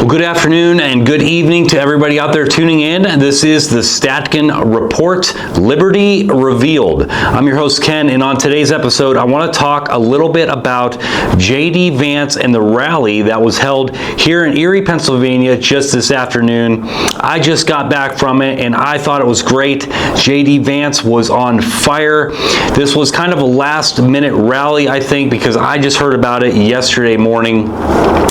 Well, good afternoon and good evening to everybody out there tuning in. This is the Statkun Report, Liberty Revealed. I'm your host, Ken, and on today's episode, I want to talk a little bit about JD Vance and the rally that was held here in Erie, Pennsylvania just this afternoon. I just got back from it, and I thought it was great. JD Vance was on fire. This was kind of a last-minute rally, I think, because I just heard about it yesterday morning,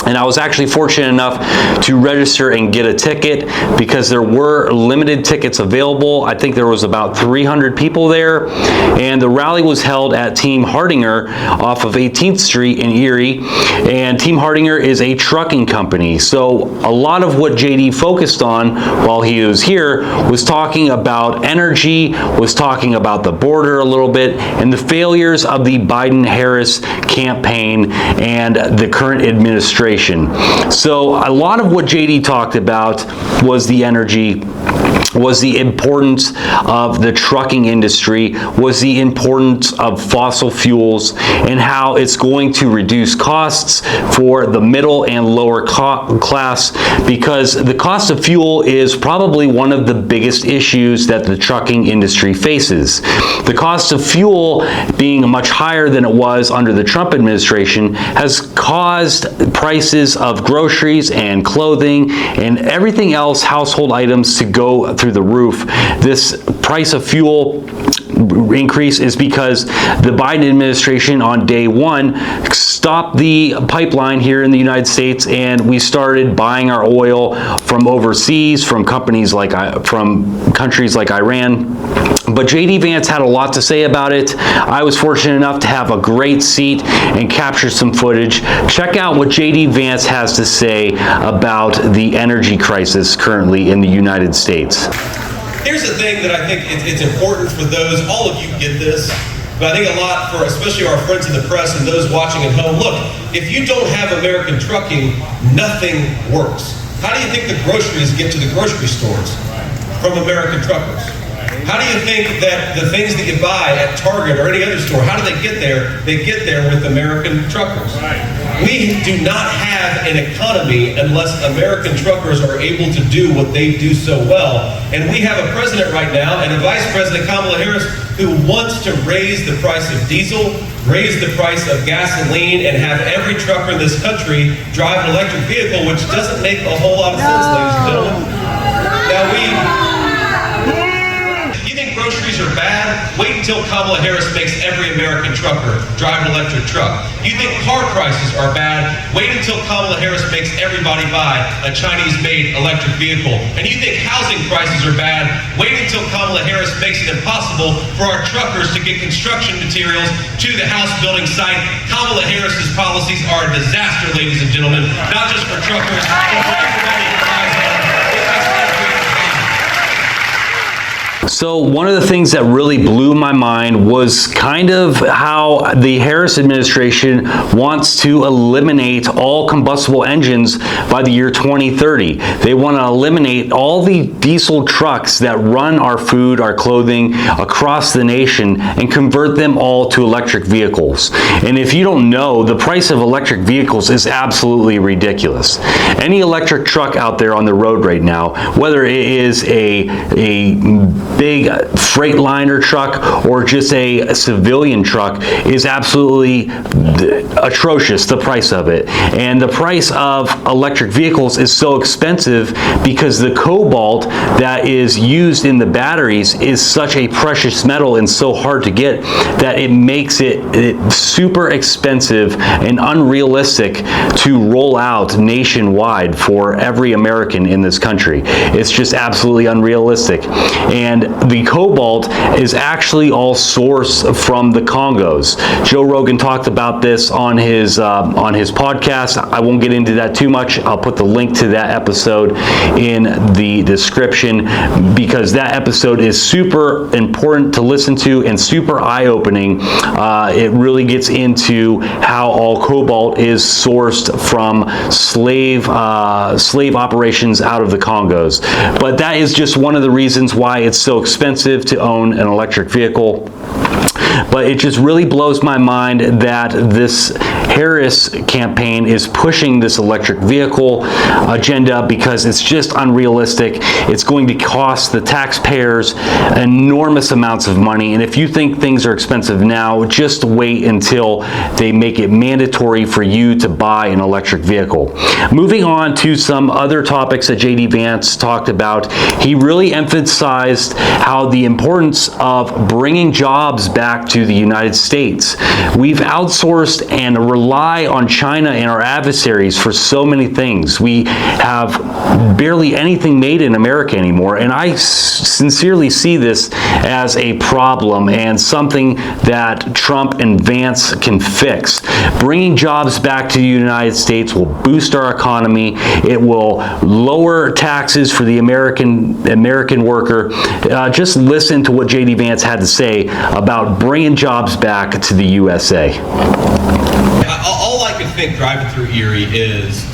and I was actually fortunate enough to register and get a ticket because there were limited tickets available. I think there was about 300 people there, and the rally was held at Team Hardinger off of 18th Street in Erie, and Team Hardinger is a trucking company. So a lot of what JD focused on while he was here was talking about energy, was talking about the border a little bit, and the failures of the Biden-Harris campaign and the current administration. So a lot of what JD talked about was the energy, was the importance of the trucking industry, was the importance of fossil fuels, and how it's going to reduce costs for the middle and lower class, because the cost of fuel is probably one of the biggest issues that the trucking industry faces. The cost of fuel being much higher than it was under the Trump administration has caused prices of groceries and clothing and everything else, household items, to go through the roof. This price of fuel increase is because the Biden administration on day one stopped the pipeline here in the United States, and we started buying our oil from overseas, from countries like Iran. But JD Vance had a lot to say about it. I was fortunate enough to have a great seat and capture some footage. Check out what JD Vance has to say about the energy crisis currently in the United States. Here's the thing that I think it's important for those, all of you get this, but I think a lot for especially our friends in the press and those watching at home. Look, if you don't have American trucking, nothing works. How do you think the groceries get to the grocery stores? From American truckers. How do you think that the things that you buy at Target or any other store, how do they get there? They get there with American truckers. We do not have an economy unless American truckers are able to do what they do so well. And we have a president right now and a Vice President, Kamala Harris, who wants to raise the price of diesel, raise the price of gasoline, and have every trucker in this country drive an electric vehicle, which doesn't make a whole lot of sense, ladies and gentlemen. Now groceries are bad? Wait until Kamala Harris makes every American trucker drive an electric truck. You think car prices are bad? Wait until Kamala Harris makes everybody buy a Chinese-made electric vehicle. And you think housing prices are bad? Wait until Kamala Harris makes it impossible for our truckers to get construction materials to the house building site. Kamala Harris's policies are a disaster, ladies and gentlemen, not just for truckers, but for everybody who drives on. So one of the things that really blew my mind was kind of how the Harris administration wants to eliminate all combustible engines by the year 2030. They want to eliminate all the diesel trucks that run our food, our clothing across the nation, and convert them all to electric vehicles. And if you don't know, the price of electric vehicles is absolutely ridiculous. Any electric truck out there on the road right now, whether it is a big Freightliner truck or just a civilian truck, is absolutely atrocious, the price of it. And the price of electric vehicles is so expensive because the cobalt that is used in the batteries is such a precious metal and so hard to get that it makes it super expensive and unrealistic to roll out nationwide for every American in this country. It's just absolutely unrealistic. And the cobalt is actually all sourced from the Congos. Joe Rogan talked about this on his podcast. I won't get into that too much. I'll put the link to that episode in the description because that episode is super important to listen to and super eye-opening. It really gets into how all cobalt is sourced from slave operations out of the Congos. But that is just one of the reasons why it's so expensive to own an electric vehicle. But it just really blows my mind that this Harris campaign is pushing this electric vehicle agenda because it's just unrealistic. It's going to cost the taxpayers enormous amounts of money. And if you think things are expensive now, just wait until they make it mandatory for you to buy an electric vehicle. Moving on to some other topics that JD Vance talked about, he really emphasized how the importance of bringing jobs back to the United States. We've outsourced and rely on China and our adversaries for so many things. We have barely anything made in America anymore, and I sincerely see this as a problem and something that Trump and Vance can fix. Bringing jobs back to the United States will boost our economy. It will lower taxes for the American worker. Just listen to what JD Vance had to say about bringing jobs back to the USA. All I can think driving through Erie is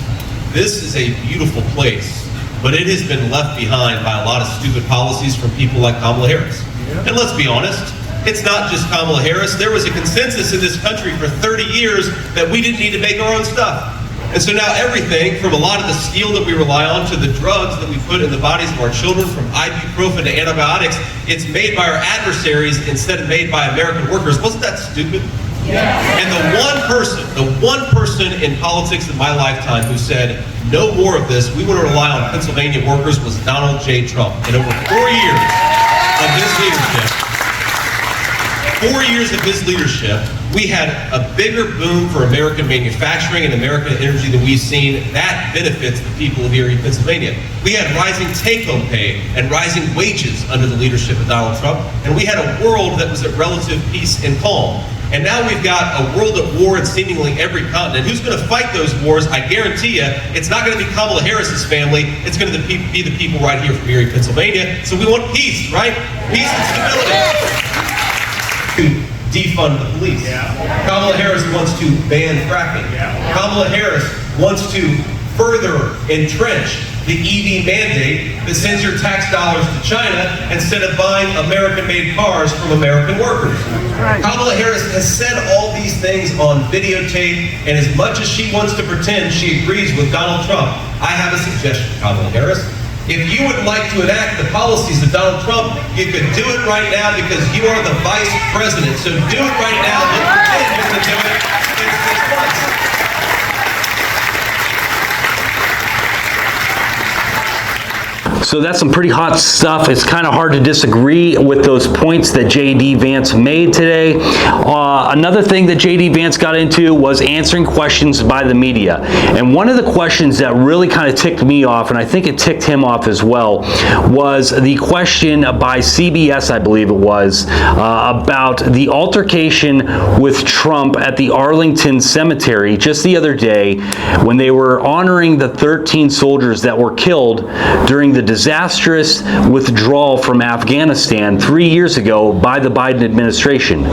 this is a beautiful place, but it has been left behind by a lot of stupid policies from people like Kamala Harris. And let's be honest, it's not just Kamala Harris. There was a consensus in this country for 30 years that we didn't need to make our own stuff. And so now everything from a lot of the steel that we rely on to the drugs that we put in the bodies of our children, from ibuprofen to antibiotics, it's made by our adversaries instead of made by American workers. Wasn't that stupid? Yeah. And the one person in politics in my lifetime who said, no more of this, we want to rely on Pennsylvania workers, was Donald J. Trump. In over 4 years of his leadership, 4 years of his leadership, we had a bigger boom for American manufacturing and American energy than we've seen. That benefits the people of Erie, Pennsylvania. We had rising take-home pay and rising wages under the leadership of Donald Trump, and we had a world that was at relative peace and calm. And now we've got a world at war in seemingly every continent. Who's going to fight those wars? I guarantee you, it's not going to be Kamala Harris's family. It's going to be the people right here from Erie, Pennsylvania. So we want peace, right? Peace and stability. To defund the police. Yeah. Kamala Harris wants to ban fracking. Yeah. Kamala Harris wants to further entrench the EV mandate that sends your tax dollars to China instead of buying American-made cars from American workers. Right. Kamala Harris has said all these things on videotape, and as much as she wants to pretend she agrees with Donald Trump, I have a suggestion, Kamala Harris. If you would like to enact the policies of Donald Trump, you could do it right now because you are the vice president. So do it right now. Don't pretend you're going to do it in 6 months. So that's some pretty hot stuff. It's kind of hard to disagree with those points that JD Vance made today. Another thing that JD Vance got into was answering questions by the media. And one of the questions that really kind of ticked me off, and I think it ticked him off as well, was the question by CBS, I believe it was, about the altercation with Trump at the Arlington Cemetery just the other day when they were honoring the 13 soldiers that were killed during the disastrous withdrawal from Afghanistan 3 years ago by the Biden administration,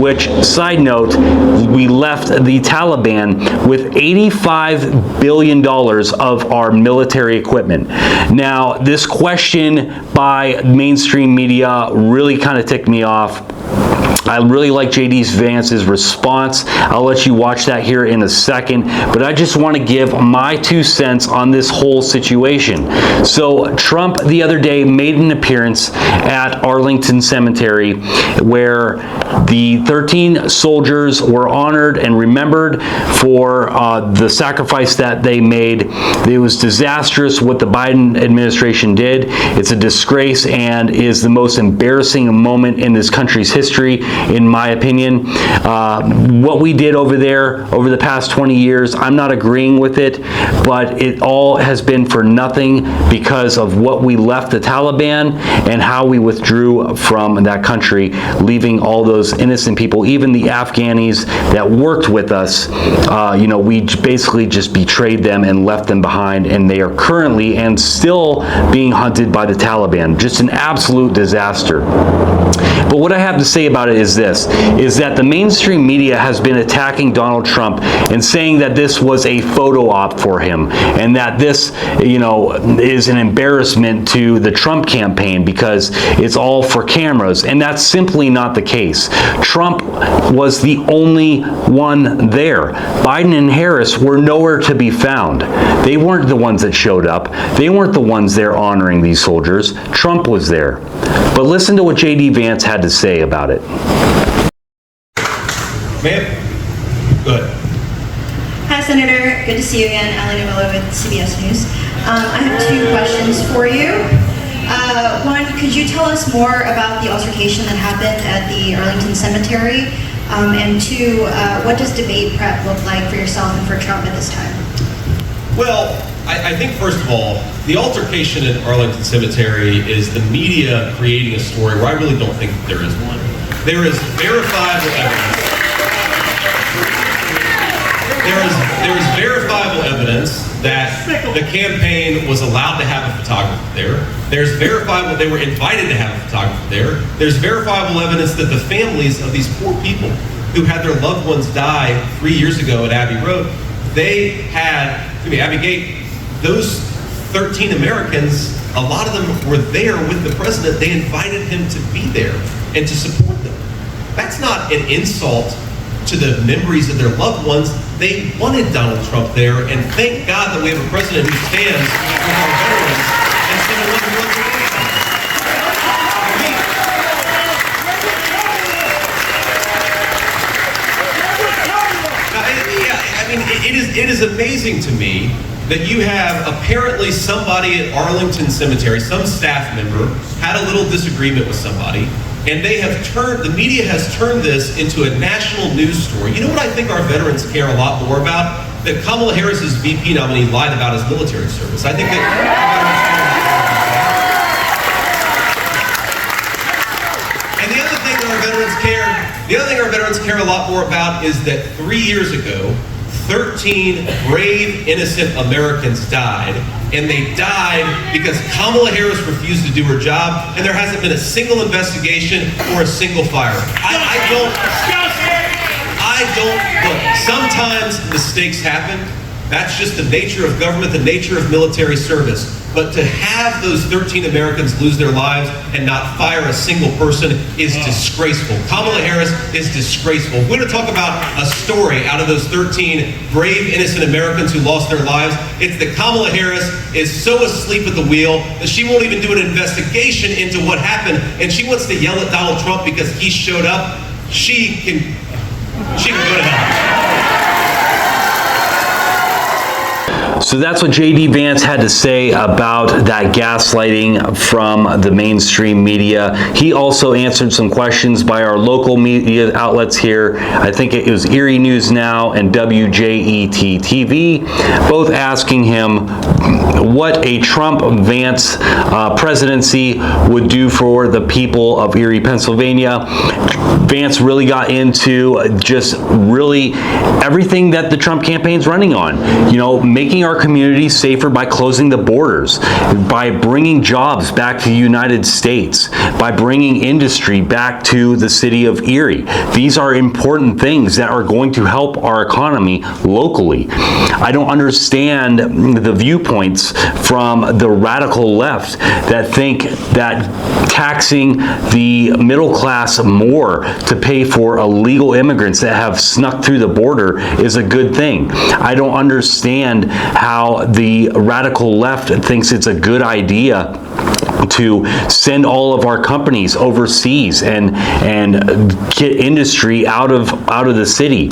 which, side note, we left the Taliban with $85 billion of our military equipment. Now, this question by mainstream media really kind of ticked me off. I really like JD Vance's response. I'll let you watch that here in a second, but I just want to give my 2 cents on this whole situation. So Trump the other day made an appearance at Arlington Cemetery where the 13 soldiers were honored and remembered for the sacrifice that they made. It was disastrous what the Biden administration did. It's a disgrace and is the most embarrassing moment in this country's history, in my opinion. What we did over there over the past 20 years, I'm not agreeing with it, but it all has been for nothing because of what we left the Taliban and how we withdrew from that country, leaving all those innocent people, even the Afghanis that worked with us. We basically just betrayed them and left them behind, and they are currently and still being hunted by the Taliban. Just an absolute disaster. But what I have to say about it is this, is that the mainstream media has been attacking Donald Trump and saying that this was a photo op for him and that this, is an embarrassment to the Trump campaign because it's all for cameras. And that's simply not the case. Trump was the only one there. Biden and Harris were nowhere to be found. They weren't the ones that showed up. They weren't the ones there honoring these soldiers. Trump was there. But listen to what JD Vance had to say about it. Ma'am, go ahead. Hi, Senator. Good to see you again. Allie Novello with CBS News. I have two questions for you. One, could you tell us more about the altercation that happened at the Arlington Cemetery? And two, what does debate prep look like for yourself and for Trump at this time? Well, I think, first of all, the altercation at Arlington Cemetery is the media creating a story where I really don't think that there is one. There is verifiable evidence. There is verifiable evidence that the campaign was allowed to have a photographer there. There's verifiable, they were invited to have a photographer there. There's verifiable evidence that the families of these poor people who had their loved ones die 3 years ago at Abbey Road, they had, Abbey Gate, those 13 Americans, a lot of them were there with the president. They invited him to be there and to support them. That's not an insult to the memories of their loved ones. They wanted Donald Trump there, and thank God that we have a president who stands with our veterans and someone who wants to do something. It is amazing to me that you have apparently somebody at Arlington Cemetery, some staff member, had a little disagreement with somebody, and the media has turned this into a national news story. You know what I think our veterans care a lot more about? That Kamala Harris's VP nominee lied about his military service. I think that and the other thing our veterans care a lot more about is that 3 years ago, 13 brave, innocent Americans died, and they died because Kamala Harris refused to do her job, and there hasn't been a single investigation or a single fire. Look, sometimes mistakes happen. That's just the nature of government, the nature of military service. But to have those 13 Americans lose their lives and not fire a single person is disgraceful. Kamala Harris is disgraceful. We're going to talk about a story out of those 13 brave, innocent Americans who lost their lives. It's that Kamala Harris is so asleep at the wheel that she won't even do an investigation into what happened, and she wants to yell at Donald Trump because he showed up. She can go to hell. So that's what JD Vance had to say about that gaslighting from the mainstream media. He also answered some questions by our local media outlets here. I think it was Erie News Now and WJET TV, both asking him what a Trump-Vance presidency would do for the people of Erie, Pennsylvania. Vance really got into just really everything that the Trump campaign's running on. Making our communities safer by closing the borders, by bringing jobs back to the United States, by bringing industry back to the city of Erie. These are important things that are going to help our economy locally. I don't understand the viewpoints from the radical left that think that taxing the middle class more to pay for illegal immigrants that have snuck through the border is a good thing. I don't understand how the radical left thinks it's a good idea to send all of our companies overseas and get industry out of the city.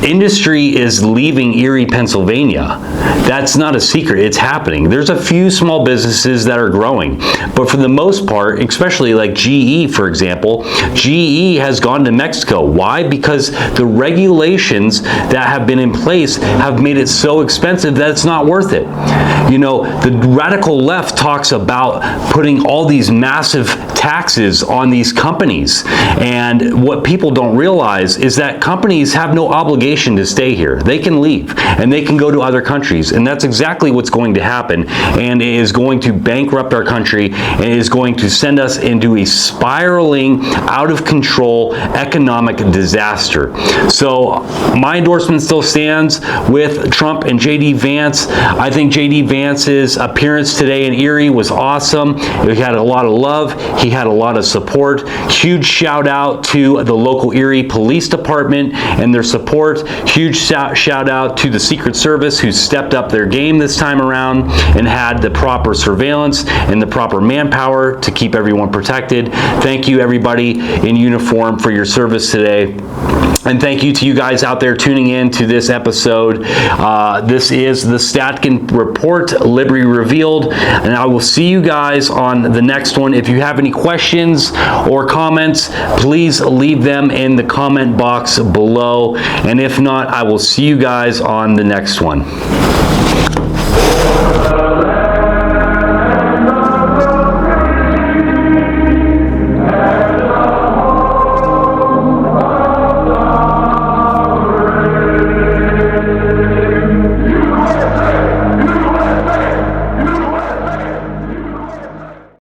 Industry is leaving Erie, Pennsylvania. That's not a secret. It's happening. There's a few small businesses that are growing, but for the most part, especially like GE, for example, GE has gone to Mexico. Why? Because the regulations that have been in place have made it so expensive that it's not worth it. The radical left talks about putting all these massive taxes on these companies, and what people don't realize is that companies have no obligation obligation to stay here. They can leave and they can go to other countries, and that's exactly what's going to happen, and it is going to bankrupt our country and it is going to send us into a spiraling, out of control economic disaster. So my endorsement still stands with Trump and JD Vance. I think JD Vance's appearance today in Erie was awesome. He had a lot of love. He had a lot of support. Huge shout out to the local Erie Police Department and their support. Huge shout out to the Secret Service, who stepped up their game this time around and had the proper surveillance and the proper manpower to keep everyone protected. Thank you, everybody in uniform, for your service today. And thank you to you guys out there tuning in to this episode. This is the Statkun Report, Liberty Revealed, and I will see you guys on the next one. If you have any questions or comments, please leave them in the comment box below. And if not, I will see you guys on the next one.